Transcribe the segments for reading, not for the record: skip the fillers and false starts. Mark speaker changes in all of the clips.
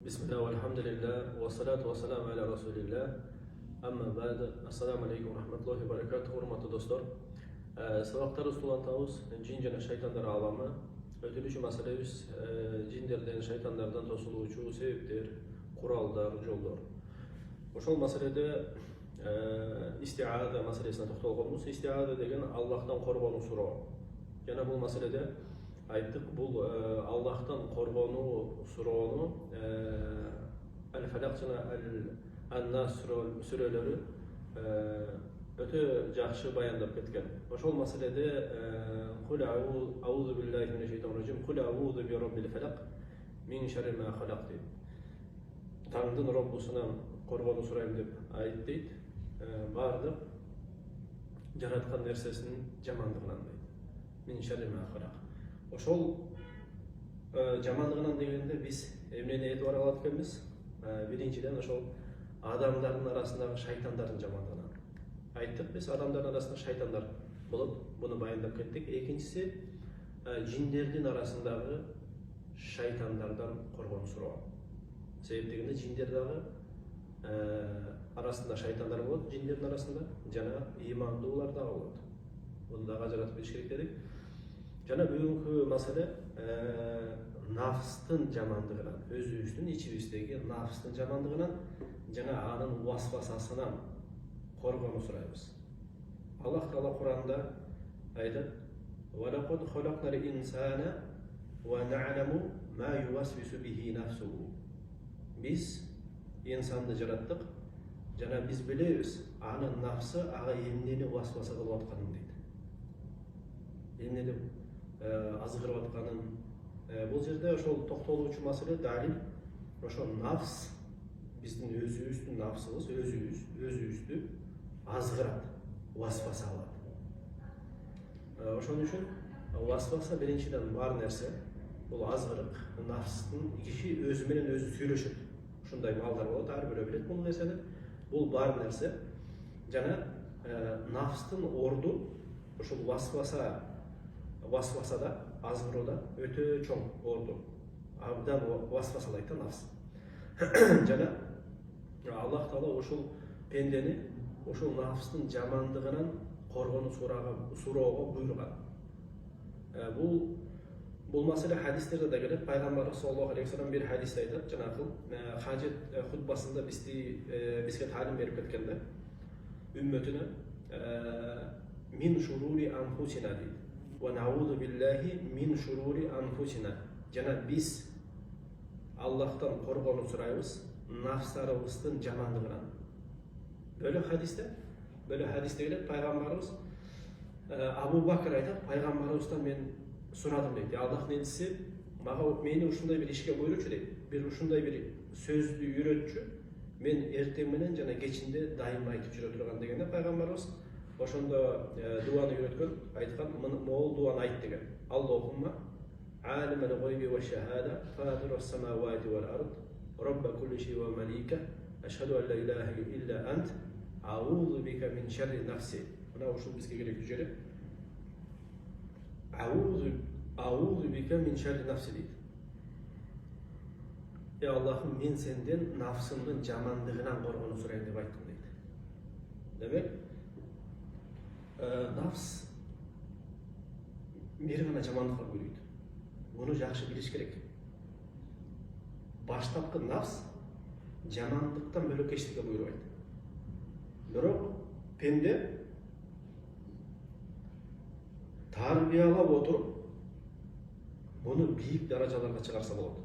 Speaker 1: Bismillah, alhamdulillah, wa salatu wa salam ala rasulillah. Amma ba'd. Assalamu alaikum rahmatullahi wa barakatuh. Hurmatli do'stlar. Sabaqlar ustulantabız jin jana shaytanlar alami. Ötülüşü masalemiz jinlerden, shaytanlardan tosuluvchi sebepler, qurallar, jollar. Oşol masalede isti'ada masalesine to'xtalganmiz. Isti'ada degen Allohdan qo'rg'onu so'rao. Yana bu masalede ayttık, bu Allah'tan korgonu suronu El-Felak jana El-Nas süreleri öte жақсы bayandap ketken. Oşol masalede Kul a'udhu billahi mineşşeytanirracim. Kul a'udhu bi rabbil felak min şerri ma halaq deydi. Tangdın Rabbusundan korgonu surayım dep ayet deydi. Bardık jaratkan nersesinin jamanlığından deydi. Min şerri ma halaq. Oşol jamanlığынан degende biz emneni aytып бара алат экенбиz. Birinciden oşol adamların arasındагы шайтандардын жамандыгынан. Ayttık biz adamların arasında şeytanlar bulup bunu bayandap kettik. İkincisi jinlerдің arasındagы şeytanlardan korgonu surao. Sebep degende jinlerдагы arasında şeytanlar bolot, jinlerдің arasında jana imandуулар дагы болот. Bunu da ajыратып biliş керек dedik. Jana bugünkü masale nafstın jamandыгынан, özübüzdün içibиздеги nafstın jamandыгынан jana anın vasvasasынан korgonu suraymiz. Allah Teala Kur'an'da aytadi: "Ve-lekad halaqnal insane ve na'lemu ma yuvasvisu bihi nafsuhu." Biz insanды jarattık. Jana biz bilebиz, anın nafsı ağa emneni vasvasa kılıp atkanын deydi. Emneni azgırıp atkanын. Bu jerde oşol toktoluvчу masale dalil oşol nafs bizdin özübüzdün nafsыбыз, özübüzdü azgırat, vasvasa alат. Oşoň üçin vasvasa birinciden var nerse, bul azgırık, nafstın kişi özü menen özü söyleşet. Şunday mallar bolat, har biri bilet bul nerseni. Bul bar nerse, jana nafstın ordu oşol vasvasada, azgıroda öte çoң ordu. Abdan vasvasalayta nafs. Jana Allah Taala oşol pendeni oşol nafstın jamandыгынан korgonu suraoga buyurgan. Bu masale hadislerde de gelir. Peygamber sallallahu aleyhi ve sellem bir hadis aytadi. Janagı hacet hutbasında bizge talim berip ketkende ümmetine min şururi anfusina deydi. Ve na'udhu billahi min şururi anfusina. Jana biz Allah'tan korgonu suraymiz nafslarımыздın jamandыгынан. Böyle hadiste gelir. Peygamberimiz Abu Bakr aytadi, Peygamberimizden men suradım deydi. Allah'ın elçisi maga meni uşunday bir işke buyurучу deydi. Bir uşunday bir sözdü үйrөtчү. Men erteң menен jana kечинде дайым айтып жүрө турган дегенде Peygamberimiz oşonda duanı үйрөткөн, айткан, могул дуаны айт деген. Allahumma alimul gaybi ve şehada, fatiras semawati vel ard, rabb kulli şey ve malike, eşhedü en la ilahe illa ent, a'udhu bika min şerri nafsi. Buna oşul bizge gerekli jeri. A'udhu bika min şerri nafsi deydi. Ya Allah'ım men senden nafsımdın jamandыгынан korgonu surayım dep ayttım deydi. Demek nafs bir gana jamandыкка buyuruydu. Bunu жақсы biliş gerek. Baştapkı nafs jamandыкtan bölökeçlikке buyurbaydı. Bирок pende tarbiyalap oturup bunu büyük darajalarga çıkarsa bolot.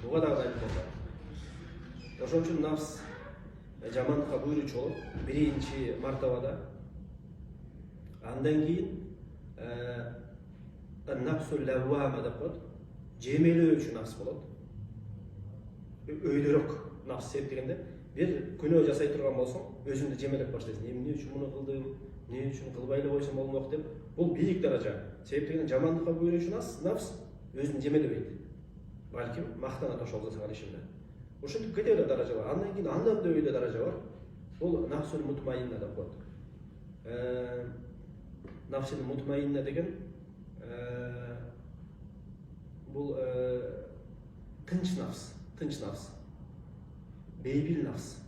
Speaker 1: Buga da aytып болот. Ошон үчүн nafs jamandыкка buyuruучу болот. Birinci martabada. Andan keyin nafsul lawwama dep koyot. Jemelөөчү nafs bolot. Öydөрөк nafs себеп дегенде bir күнөө жасай турган болсоң, өзүңдү жемелеп баштайсың. Эмне үчүн муну кылдым, эмне үчүн кылбай эле койсом болмок деп. Бул бийик даража. Себеп дегенде жамандыкка буйруучу nafs өзүн жемелебейт. Балким мактана тошолду саган ишинде. Ошентип кете эле даража бар. Андан кийин андан да өйдө даража бар. Бул nafsul mutmainna деп коет. Nafsul mutmainna деген бул тынч nafs. тынч нафс, бейбил нафс.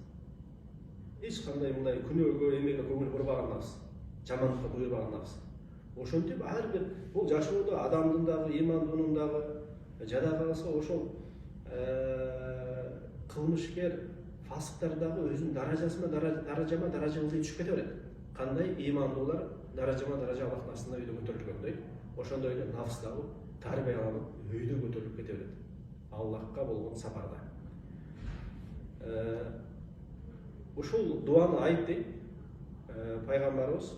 Speaker 1: Эч кандай мындай күнөөгө, эмеге көңүл бурбаган нафс, жамандыкка буйрбаган нафс. Ошентип ар бир бул жашоодо адамдын дагы, имандуунун дагы жада калса ошол кылмышкер, фасыктар дагы өзүнүн даражама даража кылып түшүп кете берет. Кандай имандуулар даражама даража Аллахтын астында өйдө көтөрүлгөндөй, ошондой эле нафс дагы тарбияланып өйдө көтөрүлүп кете берет. Аллахка болгон сапарда. Ушул дуаны айт дейт пайгамбарыбыз.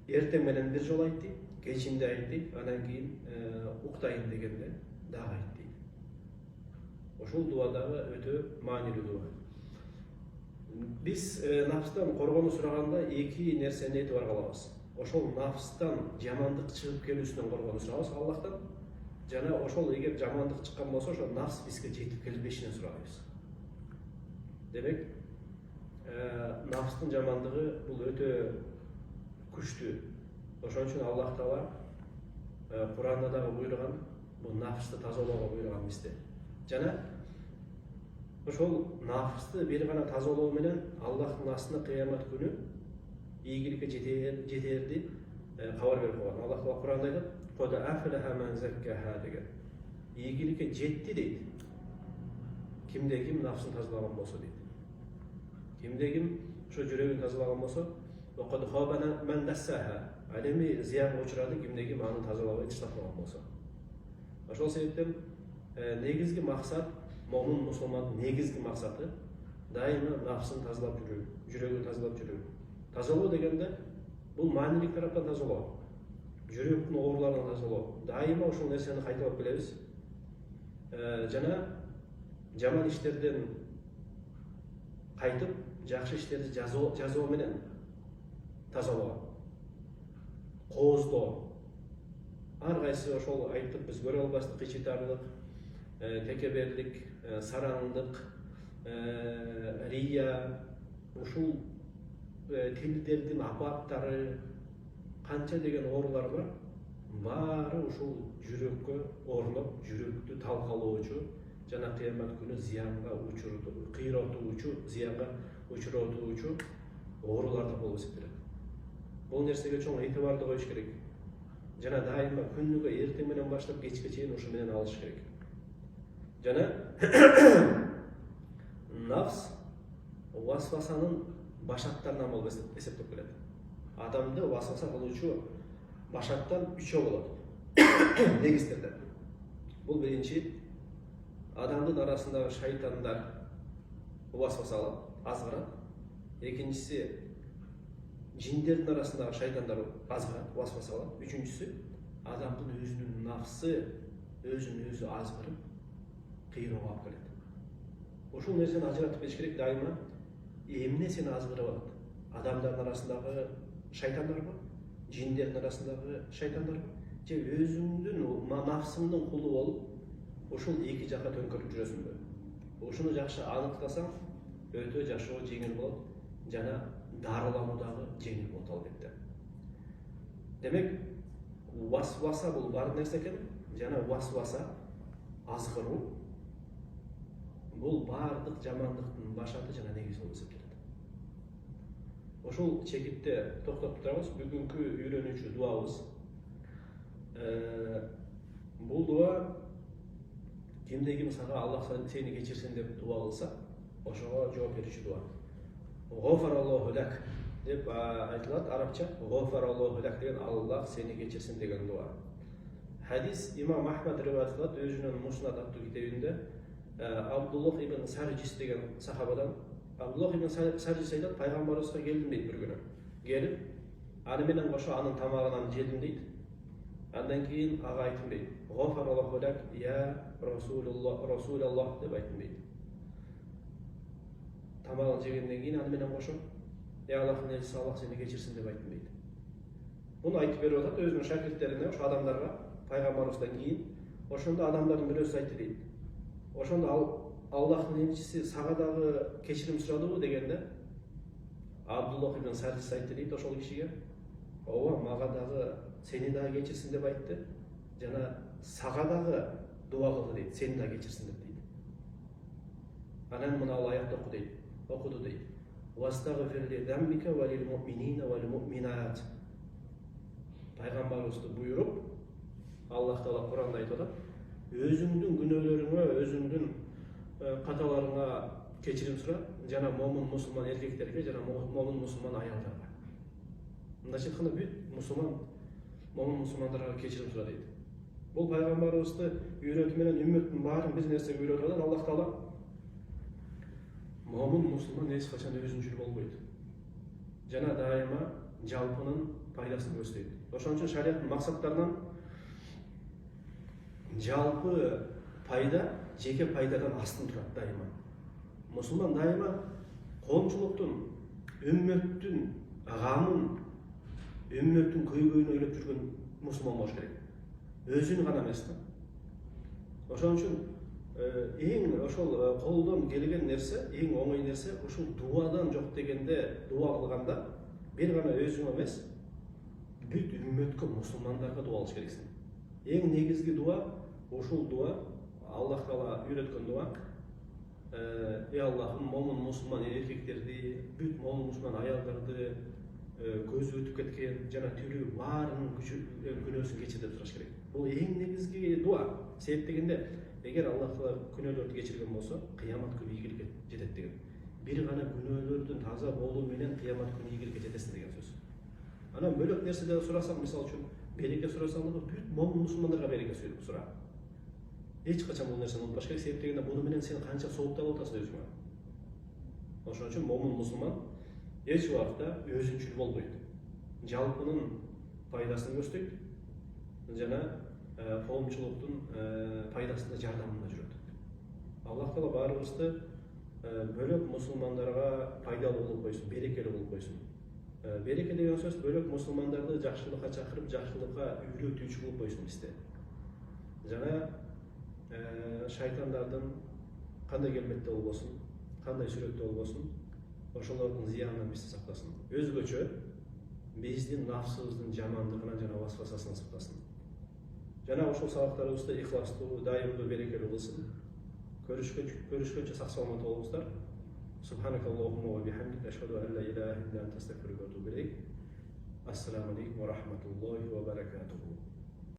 Speaker 1: Эртең менен бир жолу айт дейт, кечинде айт дейт, анан кийин уктайын дегенде дагы айт дейт. Ошол дуа дагы өтө маанилүү дуа. Биз нафстан коргонуу сураганда эки нерсени этибар кылабыз. Ошол нафстан жамандык чыгып келүүсүнөн коргонуу сурабыз Аллахтан. Жана ошол эгер жамандык чыккан болсо, ошол нафс бизге жетип келбешинен сурайбыз. Демек, нафстын жамандыгы бул өтө күчтүү. Ошон үчүн Аллах Таала Кур'анда дагы буйруган, бул нафсты тазалоого буйруган бизде. Жана ошол нафсты бир гана тазалоо менен Аллахтын астына кыямат күнү ийгиликке жетерди кабар берип койгон. Аллах Таала Кур'анда айтат: "Код афлаха ман заккаха" деген. Ийгиликке жетти дейт. Кимде ким нафсын тазалаган болсо дейт. Кимде ким ошо жүрөгүн тазалаган болсо, "Код хаба ман дассаха" ал эми зыянга учурады кимде ким аны тазалабай таштаган болсо. Ошол себептен негизги максат, момун мусулмандын негизги максаты дайыма нафсын тазалап жүрүү, жүрөгүн тазалап жүрүү. Тазалоо дегенде бул маанилик тараптан тазалоо, жүрөктүн ооруларынан тазалоо. Дайыма ошол нерсени кайталап келебиз. Жана жаман иштерден кайтып, жакшы иштерди жазуу менен тазалоо, кооздоо. Ар кайсы ошол айттык, биз көрө албастык, ичитарлык, текеберлик, сараңдык, рия, ушул тилдердин апаттары, канча деген оорулар бар. Баары ушул жүрөккө орноп, жүрөктү талкалоочу, жана кыямат күнү зыянга кыйратуучу, зыянга учуротуучу ооруларда болуп эсептелет. Бул нерсеге чоң этибарды коюш керек. Жана дайыма күнүгө эртең менен баштап кечке чейин ушу менен алыш керек. Жана нафс васвасанын башаттарынан болуп эсептелип келет. Адамды васваса кылуучу башаттан 3 болот. Негиздерде. Бул биринчи, адамдын арасындагы шайтандар васваса алат, азгырат. Экинчиси, жиндердин арасындагы шайтандар азгырат, васваса алат. Үчүнчүсү, адамдын өзүнүн нафсы өзүн өзү азгырып, кыйроого алып келет. Ошол нерсени ажыратып бериш керек дайыма. Эмне сени азгырып атат? Адамдардын арасындагы шайтандарбы? Жиндердин арасындагы шайтандарбы? Же өзүңдүн нафсыңдын кулу болуп, ошол эки жакка төңкөрүп жүрөсүңбү? Ушуну жакшы аныктасаң, өтө жашоо жеңил болот, жана дарылануу дагы жеңил болот албетте. Демек, васваса бул бар нерсе экен, жана васваса азгыруу бул бардык жамандыктын башаты жана негизи болуп эсептелет. Ошол чекитте токтоп турабыз. Бүгүнкү үйрөнүүчү дуабыз. Бул дуа кимде ким сага Аллах сени кечирсин деп дуа кылса, ошого жооп берүүчү дуа. Гофараллаху лак деп айтылат арабча. Гофараллаху лак деген Аллах сени кечирсин деген дуа. Хадис имам Ахмад риваят кылат өзүнүн Муснад аттуу китебинде. Абдуллах ибн Сарджис деген сахабадан Абдуллах ибн Сарджис айтат, пайгамбарыбызга келдим дейт бир күнү. Келип, аны менен кошо анын тамагынан жедим дейт. Андан кийин ага айттым дейт. Гофараллаху лак я Расулаллах деп айттым дейт. Тамагын жегенден кийин аны менен кошо Аллахтын элчиси, Аллах сени кечирсин деп айттым дейт. Муну айтып берип атат өзүнүн шакирттерине, ошо адамдарга, пайгамбарыбыздан кийин. Ошондо адамдардын бирөөсү айтты дейт. Ошондо Аллахтын элчиси сага дагы кечирим сурадыбы дегенде, Абдуллах ибн Сарджис айтты дейт ошол кишиге. Ооба, мага дагы сени дагы кечирсин деп айтты. Жана сага дагы дуа кылды дейт, сени да кечирсин деп дейт. Анан мына ал аятты оку дейт, окуду дейт. Вастагфир ли замбика ва лил муъминина ва лил муъминат. Пайгамбарыбызды буйруп, Аллах Таала Куранда айтып атат, өзүңдүн күнөөлөрүңө, өзүңдүн каталарыңа кечирим сура, жана момун мусулман эркектерге, жана момун мусулман аялдарга. Мындайча айтканда бүт момун мусулмандарга кечирим сура дейт. Бул пайгамбарыбызды үйрөтүү менен үммөттүн баарын бир нерсеге үйрөтүп атат. Аллах Таала момун мусулман эч качан өзүнчүл болбойт. Жана дайыма жалпынын пайдасын көздөйт. Ошон үчүн шариаттын максаттарынан жалпы пайда жеке пайдадан астын турат дайыма. Мусулман дайыма коомчулуктун, үммөттүн гамын, үммөттүн көйгөйүн ойлоп жүргөн мусулман болуш керек. Өзүн гана эмес да. Ошон үчүн эң ошол колдон келген нерсе, эң оңой нерсе ушул дуадан жок дегенде, дуа кылганда бир гана өзүңө эмес, бүт үммөткө, мусулмандарга дуа кылыш керексиң. Эң негизги дуа ушул дуа, Аллах Таала үйрөткөн дуа. Ey Allah'ım, момун мусулман эркектерди, бүт момун мусулман аялдарды көзү өтүп кеткен жана тирүү баарынын күнөөсүн кечир деп сураш керек. Бул эң негизги дуа. Себеп дегенде, эгер Аллах Таала күнөөлөрдү кечирген болсо, кыямат күнү ийгиликке жетет деген. Бир гана күнөөлөрдүн таза болуу менен кыямат күнү ийгиликке жетесиң деген сөз. Анан бөлөк нерседе сурасаң, мисалы үчүн береке сурасаң, бүт момун мусулмандарга береке сура. Эч качан бул нерсени унутпаш керек. Себеп дегенде, буну менен сен канча соопталып атасың өзүңө. Ошон үчүн момун мусулман эч убакта өзүнчүл болбойт. Жалпынын пайдасын көздөйт жана коомчулуктун пайдасына жардамында жүрөт. Аллах Таала баарыбызды бөлөк мусулмандарга пайдалуу болуп койсун, берекелүү болуп койсун. Береке деген сөз бөлөк мусулмандарды жакшылыкка чакырып, жакшылыкка үйрөтүүчү болуп койсун бизде. Жана шайтандардын кандай келбетте болбосун, кандай сүрөттө болбосун, ошолордун зыянынан бизди сактасын. Өзгөчө биздин нафсыбыздын жамандыгынан жана васвасасынан сактасын. Жана ошол сабактарыбызды ихластуу, дайымдуу, берекелүү кылсын. Көрүшкөнчө сак саламат болуңуздар. Субханакаллахумма ва бихамдика ашхаду ан ла илаха илля анта астагфирука ва атубу илейк. Ассаламу алейкум ва рахматуллахи ва баракатуху.